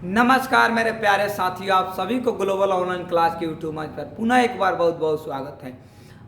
नमस्कार मेरे प्यारे साथियों, आप सभी को ग्लोबल ऑनलाइन क्लास के यूट्यूब मंच पर पुनः एक बार बहुत बहुत स्वागत है।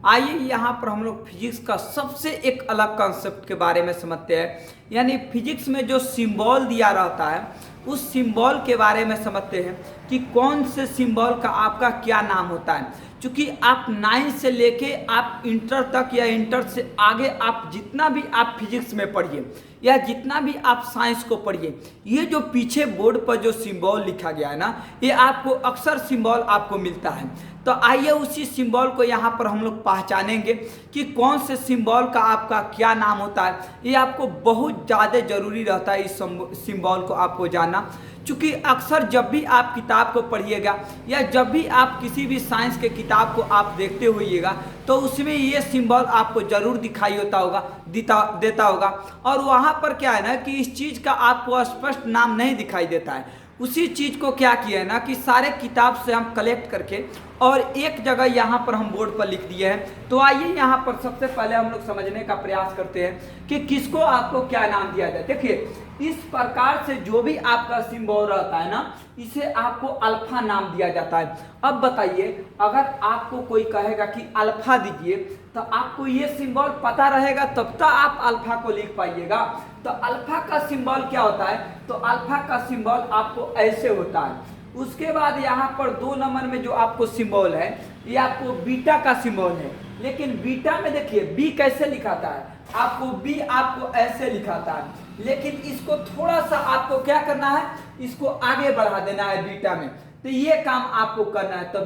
आइए यहाँ पर हम लोग फिजिक्स का सबसे एक अलग कॉन्सेप्ट के बारे में समझते हैं। यानी फिजिक्स में जो सिंबल दिया रहता है उस सिंबल के बारे में समझते हैं कि कौन से सिंबल का आपका क्या नाम होता है। क्योंकि आप 9 से लेके आप इंटर तक या इंटर से आगे आप जितना भी आप फिजिक्स में पढ़िए या जितना भी आप साइंस को पढ़िए, ये जो पीछे बोर्ड पर जो सिंबल लिखा गया है ना, ये आपको अक्सर सिंबल आपको मिलता है। तो आइए उसी सिंबल को यहाँ पर हम लोग पहचानेंगे कि कौन से सिंबल का आपका क्या नाम होता है। ये आपको बहुत ज़्यादा ज़रूरी रहता है इस सिंबल को आपको जानना, क्योंकि अक्सर जब भी आप किताब को पढ़िएगा या जब भी आप किसी भी साइंस के किताब को आप देखते होइएगा तो उसमें ये सिंबल आपको ज़रूर दिखाई देता होगा। और वहाँ पर क्या है ना कि इस चीज़ का आपको स्पष्ट नाम नहीं दिखाई देता है। उसी चीज़ को क्या किया है ना कि सारे किताब से हम कलेक्ट करके और एक जगह यहाँ पर हम बोर्ड पर लिख दिए हैं। तो आइए यहाँ पर सबसे पहले हम लोग समझने का प्रयास करते हैं कि किसको आपको क्या नाम दिया जाए। देखिए, इस प्रकार से जो भी आपका सिंबल रहता है ना, इसे आपको अल्फा नाम दिया जाता है। अब बताइए, अगर आपको कोई कहेगा कि अल्फा दीजिए तो आपको ये सिंबल पता रहेगा तब तो आप अल्फा को लिख पाइएगा। तो अल्फा का सिंबल क्या होता है? तो अल्फा का सिंबल आपको ऐसे होता है। उसके बाद यहाँ पर 2 नंबर में जो आपको सिंबल है ये आपको बीटा का सिंबल है। लेकिन बीटा में देखिए बी कैसे लिखाता है, आपको बी आपको ऐसे लिखाता है। लेकिन इसको थोड़ा सा आपको क्या करना है, इसको आगे बढ़ा देना है बीटा में। तो ये काम आपको करना है। तो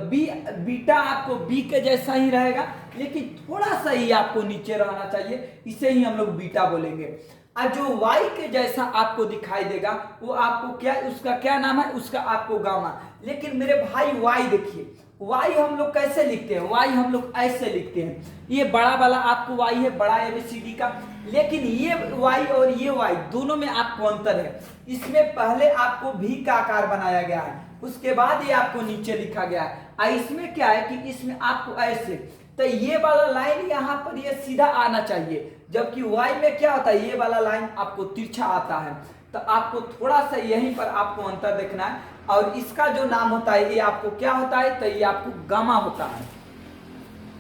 बीटा आपको बी के जैसा ही रहेगा, लेकिन थोड़ा सा ही आपको नीचे रहना चाहिए, इसे ही हम लोग बीटा बोलेंगे। और जो y के जैसा आपको दिखाई देगा वो आपको क्या, उसका क्या नाम है, उसका आपको गामा। लेकिन मेरे भाई y देखिए, y हम लोग कैसे लिखते हैं, y हम लोग ऐसे लिखते हैं। ये बड़ा वाला आपको y है, बड़ा ABCD का। लेकिन ये y और ये y दोनों में आपको अंतर है। इसमें पहले आपको v का आकार बनाया गया है, उसके बाद ये आपको नीचे लिखा गया है। और इसमें क्या है कि इसमें आपको ऐसे, तो ये वाला लाइन यहाँ पर ये सीधा आना चाहिए, जबकि y में क्या होता है, ये वाला लाइन आपको तिरछा आता है। तो आपको थोड़ा सा यहीं पर आपको अंतर देखना है। और इसका जो नाम होता है ये आपको क्या होता है, तो ये आपको गामा होता है।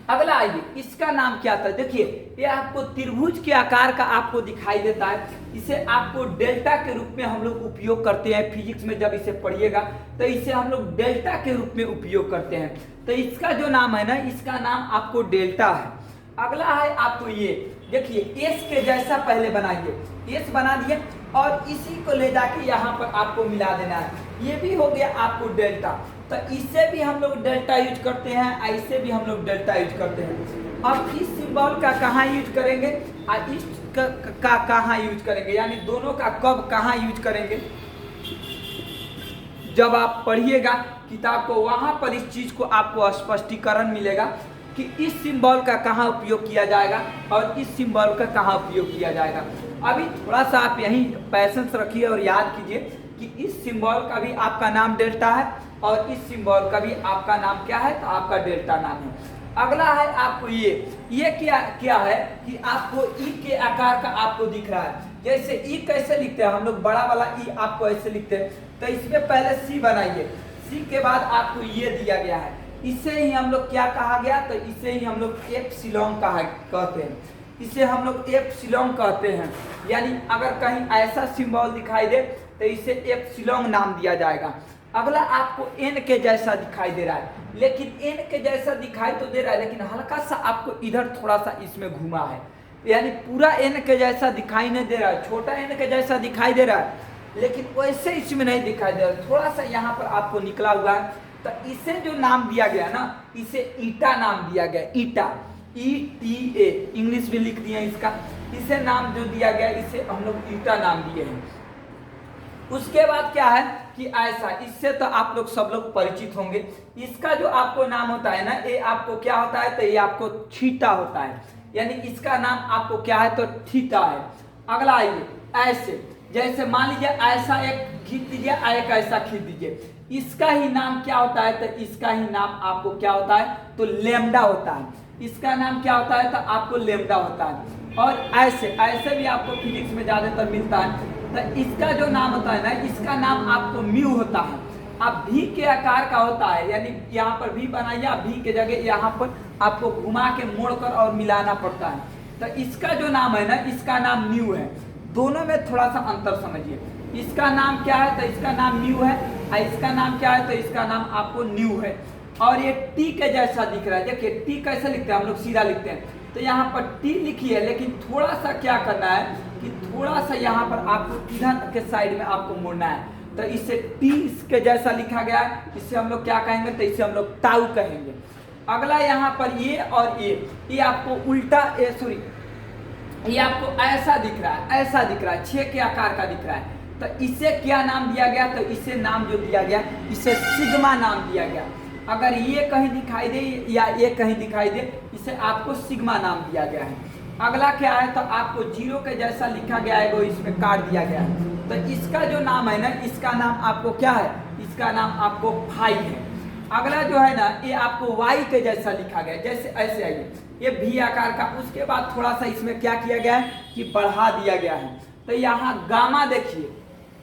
अगला आइए, इसका नाम क्या था। देखिए, ये आपको त्रिभुज के आकार का आपको दिखाई देता है। इसे आपको डेल्टा के रूप में हम लोग उपयोग करते हैं फिजिक्स में। जब इसे पढ़िएगा तो इसे हम लोग डेल्टा के रूप में उपयोग करते हैं। तो इसका जो नाम है ना, इसका नाम आपको डेल्टा है। अगला है आपको ये, देखिए एस के जैसा पहले बनाइए, एस बना दिए और इसी को ले जाके यहाँ पर आपको मिला देना है। ये भी हो गया आपको डेल्टा। तो इससे भी हम लोग डेल्टा यूज करते हैं, ऐसे भी हम लोग डेल्टा यूज करते हैं। अब इस सिंबल का कहाँ यूज करेंगे और इस का कहाँ यूज करेंगे, यानी दोनों का कब कहाँ यूज करेंगे, जब आप पढ़िएगा किताब को, वहां पर इस चीज को आपको स्पष्टीकरण मिलेगा कि इस सिंबल का कहाँ उपयोग किया जाएगा और इस सिंबल का कहाँ उपयोग किया जाएगा। अभी थोड़ा सा आप यहीं पैसेंस रखिए और याद कीजिए कि इस सिंबल का भी आपका नाम डेल्टा है और इस सिंबल का भी आपका नाम क्या है, तो आपका डेल्टा नाम है। अगला है आपको ये क्या है कि आपको ई के आकार का आपको दिख रहा है। जैसे ई कैसे लिखते हैं हम लोग, बड़ा वाला ई आपको ऐसे लिखते हैं। तो इसमें पहले सी बनाइए, सी के बाद आपको ये दिया गया है। इसे ही हम लोग क्या कहा गया, तो इसे ही हम लोग एप्सिलॉन कहते हैं। इसे हम लोग एप्सिलॉन कहते हैं। यानी अगर कहीं ऐसा सिंबल दिखाई दे तो इसे एप्सिलॉन नाम दिया जाएगा। अगला आपको एन के जैसा दिखाई दे रहा है, लेकिन एन के जैसा दिखाई तो दे रहा है, लेकिन हल्का सा आपको इधर थोड़ा सा इसमें घुमा है। यानी पूरा एन के जैसा दिखाई नहीं दे रहा है, छोटा एन के जैसा दिखाई दे रहा है, लेकिन वैसे इसमें नहीं दिखाई दे रहा है, थोड़ा सा यहाँ पर आपको निकला हुआ है। तो इसे जो नाम दिया गया ना, इसे ईटा नाम दिया गया, ईटा, ETA, इंग्लिश भी लिख दिए इसका। इसे नाम जो दिया गया, इसे हम लोग ईटा नाम दिए हैं। उसके बाद क्या है कि ऐसा, इससे तो आप लोग सब लोग परिचित होंगे। इसका जो आपको नाम होता है ना, ये आपको क्या होता है, तो ये आपको थीटा होता है। यानी इसका नाम आपको क्या है, तो थीटा है। अगला आइए, ऐसे, जैसे मान लीजिए ऐसा एक खींच दीजिए, एक ऐसा खींच दीजिए, इसका ही नाम क्या होता है, तो इसका ही नाम आपको क्या होता है, तो लेमडा होता है। इसका नाम क्या होता है, तो आपको लेमडा होता है। और ऐसे भी आपको फिजिक्स में ज्यादातर मिलता है। तो इसका जो नाम होता है ना, इसका नाम आपको म्यू होता है। अब भी के आकार का होता है, यानी यहाँ पर भी बनाइए, आप भी के जगह यहाँ पर आपको घुमा के मोड़कर और मिलाना पड़ता है। तो इसका जो नाम है ना, इसका नाम म्यू है। दोनों में थोड़ा सा अंतर समझिए। इसका नाम क्या है? तो इसका नाम म्यू है, और इसका नाम क्या है? तो इसका नाम आपको न्यू है। और ये टी के जैसा दिख रहा है। देखिए टी कैसे लिखते हैं हम लोग? सीधा लिखते हैं। तो यहाँ पर टी लिखी है, लेकिन थोड़ा सा क्या करना है कि थोड़ा सा यहाँ पर आपको इधर के साइड में आपको मुड़ना है। तो इसे टी के जैसा लिखा गया है, इसे हम लोग क्या कहेंगे? तो इसे हम लोग टाउ कहेंगे। अगला यहाँ पर ये और ये आपको उल्टा, सॉरी, ये आपको ऐसा दिख रहा है, ऐसा दिख रहा है, 6 के आकार का दिख रहा है। तो इसे क्या नाम दिया गया? तो इसे नाम जो दिया गया, इसे सिग्मा नाम दिया गया। अगर ये कहीं दिखाई दे या ये कहीं दिखाई दे, इसे आपको सिग्मा नाम दिया गया है। अगला क्या है? तो आपको 0 के जैसा लिखा गया है, वो इसमें काट दिया गया है। तो इसका जो नाम है ना, इसका नाम आपको क्या है? इसका नाम आपको फाई है। अगला जो है ना, ये आपको वाई के जैसा लिखा गया है, जैसे ऐसे आइए, ये भी आकार का। उसके बाद थोड़ा सा इसमें क्या किया गया है कि बढ़ा दिया गया है। तो यहाँ गामा देखिए,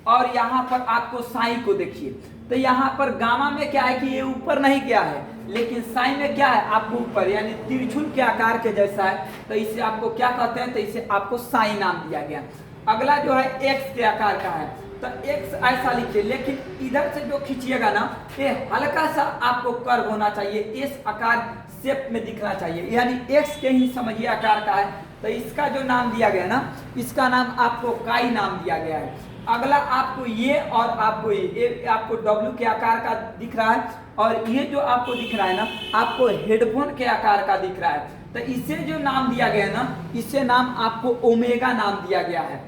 और यहाँ पर आपको साई को देखिए। तो यहाँ पर गामा में क्या है कि ये ऊपर नहीं गया है, लेकिन साई में क्या है? आपको ऊपर, यानी त्रिशूल के आकार के जैसा है। तो इसे आपको क्या कहते हैं? तो इसे आपको साई नाम दिया गया। अगला जो है एक्स के आकार का है। तो एक्स ऐसा लिखिए, लेकिन इधर से जो खींचिएगा ना, ये हल्का सा आपको कर्व होना चाहिए, इस आकार शेप में दिखना चाहिए, यानी एक्स के ही समझिए आकार का है। तो इसका जो नाम दिया गया ना, इसका नाम आपको काई नाम दिया गया है। अगला आपको ये और आपको ये आपको डब्ल्यू के आकार का दिख रहा है, और ये जो आपको दिख रहा है ना, आपको हेडफोन के आकार का दिख रहा है। तो इसे जो नाम दिया गया है ना, इसे नाम आपको ओमेगा नाम दिया गया है।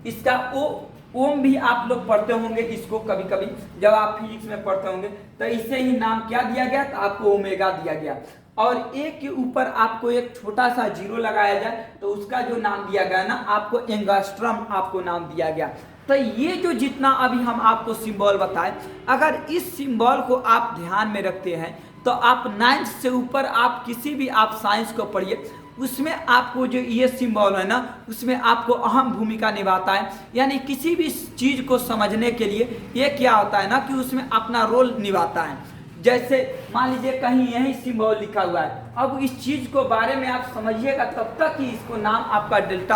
इसका ओम भी आप लोग पढ़ते होंगे, इसको कभी कभी जब आप फिजिक्स में पढ़ते होंगे। तो इसे ही नाम क्या दिया गया? तो आपको ओमेगा दिया गया। और एक के ऊपर आपको एक छोटा सा 0 लगाया जाए, तो उसका जो नाम दिया गया ना, आपको एंगास्ट्रम आपको नाम दिया गया। तो ये जो जितना अभी हम आपको सिंबल बताए, अगर इस सिंबल को आप ध्यान में रखते हैं, तो आप 9th से ऊपर आप किसी भी आप साइंस को पढ़िए, उसमें आपको जो ये सिंबल है ना, उसमें आपको अहम भूमिका निभाता है। यानी किसी भी चीज़ को समझने के लिए ये क्या होता है ना, कि उसमें अपना रोल निभाता है। जैसे मान लीजिए कहीं यही सिंबल लिखा हुआ है, अब इस चीज़ को बारे में आप समझिएगा, तब तक कि इसको नाम आपका डेल्टा